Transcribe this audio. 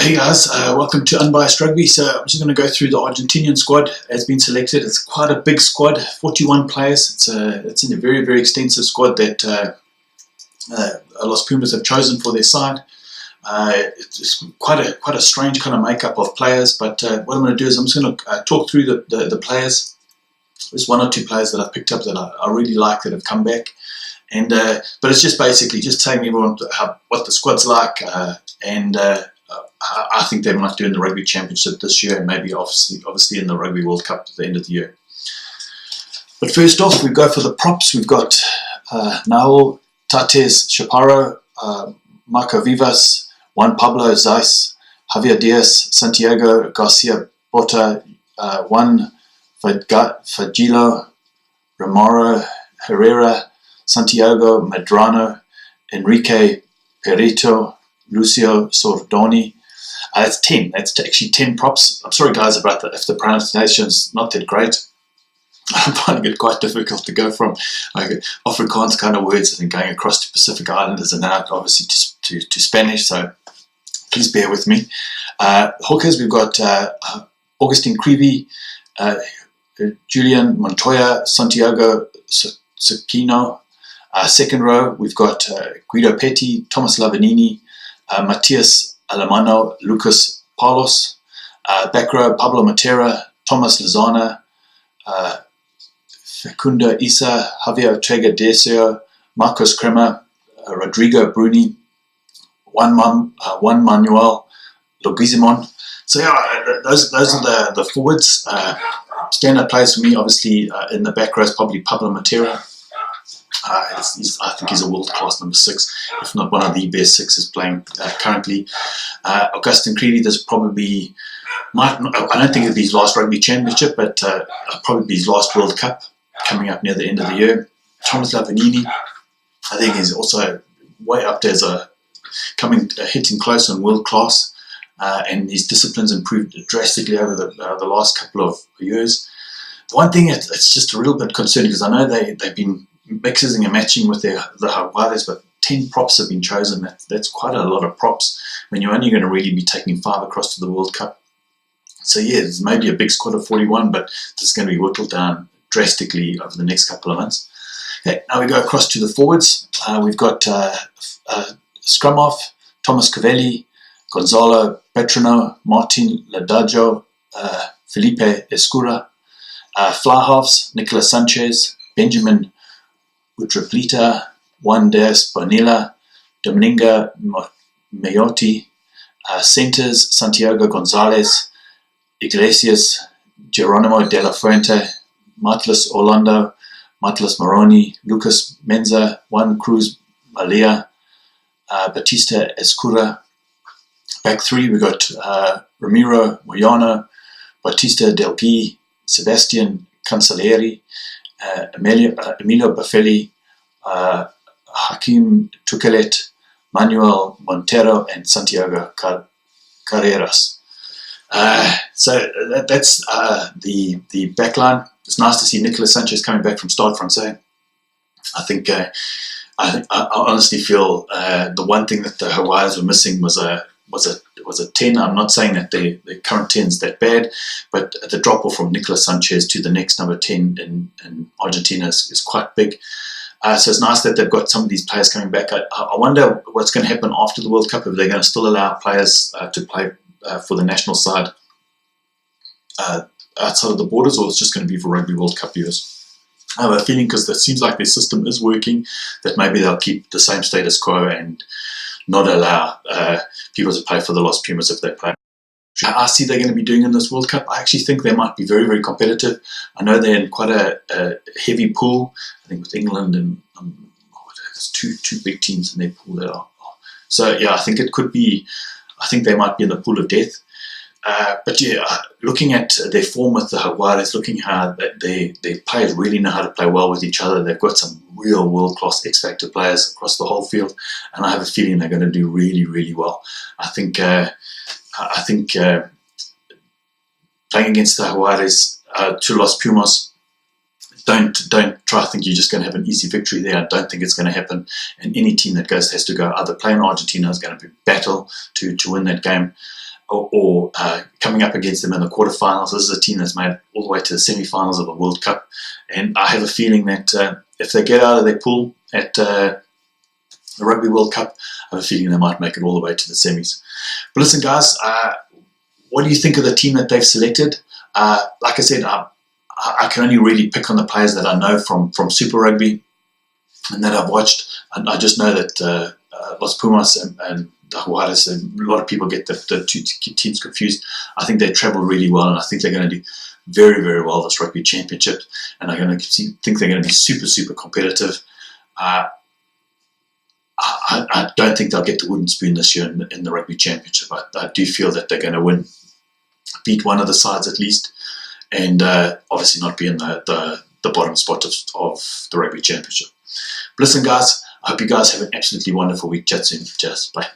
Hey guys, welcome to Unbiased Rugby. So I'm just going to go through the Argentinian squad as been selected. It's quite a big squad, 41 players. It's in a very, very extensive squad that Los Pumas have chosen for their side. It's quite a strange kind of makeup of players, but what I'm going to do is I'm just going to talk through the players. There's one or two players that I've picked up that I really like that have come back. And but it's just basically just telling everyone what the squad's like, and I think they might do in the Rugby Championship this year, and maybe obviously in the Rugby World Cup at the end of the year. But first off, we go for the props. We've got Naul, Tates, Chaparro, Marco Vivas, Juan Pablo Zeiss, Javier Diaz, Santiago Garcia Bota, Juan Fagilo, Romero Herrera, Santiago Medrano, Enrique Perito, Lucio Sordoni. That's 10. That's actually 10 props. I'm sorry, guys, about that if the pronunciation's not that great. I'm finding it quite difficult to go from Afrikaans kind of words and going across to Pacific Islanders and now obviously to Spanish. So please bear with me. Hookers, we've got Augustin Creevy, Julian Montoya, Santiago Sakino. Second row, we've got Guido Petty, Thomas Lavanini, Matias Alemano, Lucas Palos. Back row, Pablo Matera, Thomas Lozana, Fecunda Isa, Javier Ortega Desio, Marcos Kremer, Rodrigo Bruni, Juan Manuel Loguizimon. So yeah, those are the forwards. Stand-up players for me, obviously in the back row is probably Pablo Matera. I think he's a world-class number 6, if not one of the best 6s playing currently. Augustin Creevy, there's probably, I don't think it'll be his last Rugby Championship, but probably his last World Cup coming up near the end of the year. Thomas Lavanini, I think he's also way up there as hitting close on world class, and his discipline's improved drastically over the last couple of years. The one thing it's just a little bit concerning because I know they've been mixing and matching with the Jaguares, but 10 props have been chosen. That's quite a lot of props when you're only going to really be taking 5 across to the World Cup. So yeah, there's maybe a big squad of 41, but this is going to be whittled down drastically over the next couple of months. Okay, now we go across to the forwards. We've got Scrumhoff, Thomas Cavelli, Gonzalo Petrino, Martin Ladajo, Felipe Escura. Fly halves, Nicolas Sanchez, Benjamin Utraplita, Juan Diaz Bonilla, Dominga Mayotti. Centers, Santiago Gonzalez, Iglesias, Geronimo de la Fuente, Matlas Orlando, Matlas Moroni, Lucas Menza, Juan Cruz Malia, Batista Escura. Back 3, we got Ramiro Moyano, Batista Del Gui, Sebastian Cancelleri, Emilio Baffelli, Hakim Tukelet, Manuel Montero, and Santiago Carreras. So that's the backline. It's nice to see Nicolas Sanchez coming back from Stade Francais. I think I honestly feel the one thing that the Hawaiians were missing was a 10. I'm not saying that the current 10 is that bad, but the drop off from Nicolas Sanchez to the next number 10 in Argentina is quite big. So it's nice that they've got some of these players coming back. I wonder what's going to happen after the World Cup, if they're going to still allow players to play for the national side outside of the borders, or it's just going to be for Rugby World Cup years. I have a feeling, because it seems like their system is working, that maybe they'll keep the same status quo and not allow people to play for the Los Pumas if they play. I see they're going to be doing in this World Cup. I actually think they might be very, very competitive. I know they're in quite a heavy pool. I think with England and there's two big teams in their pool that are. So yeah, I think it could be. I think they might be in the pool of death. But yeah, looking at their form with the Jaguares, looking how their players really know how to play well with each other. They've got some real world-class X-Factor players across the whole field, and I have a feeling they're going to do really, really well. I think playing against the Jaguares to Los Pumas, don't try to think you're just going to have an easy victory there. I don't think it's going to happen. And any team that has to go either play in Argentina is going to be battle to win that game. or coming up against them in the quarterfinals. This is a team that's made all the way to the semi-finals of a World Cup, and I have a feeling that if they get out of their pool at the Rugby World Cup, I have a feeling they might make it all the way to the semis. But listen, guys, what do you think of the team that they've selected? Like I said, I can only really pick on the players that I know from Super Rugby and that I've watched. And I just know that Los Pumas and the Juarez, a lot of people get the two teams confused. I think they travel really well, and I think they're going to do very, very well this Rugby Championship, and I'm going to think they're going to be super, super competitive. I don't think they'll get the wooden spoon this year in the Rugby Championship. I do feel that they're going to beat one of the sides at least, and obviously not be in the bottom spot of the Rugby Championship. But listen, guys, I hope you guys have an absolutely wonderful week. Chat soon. Cheers. Bye.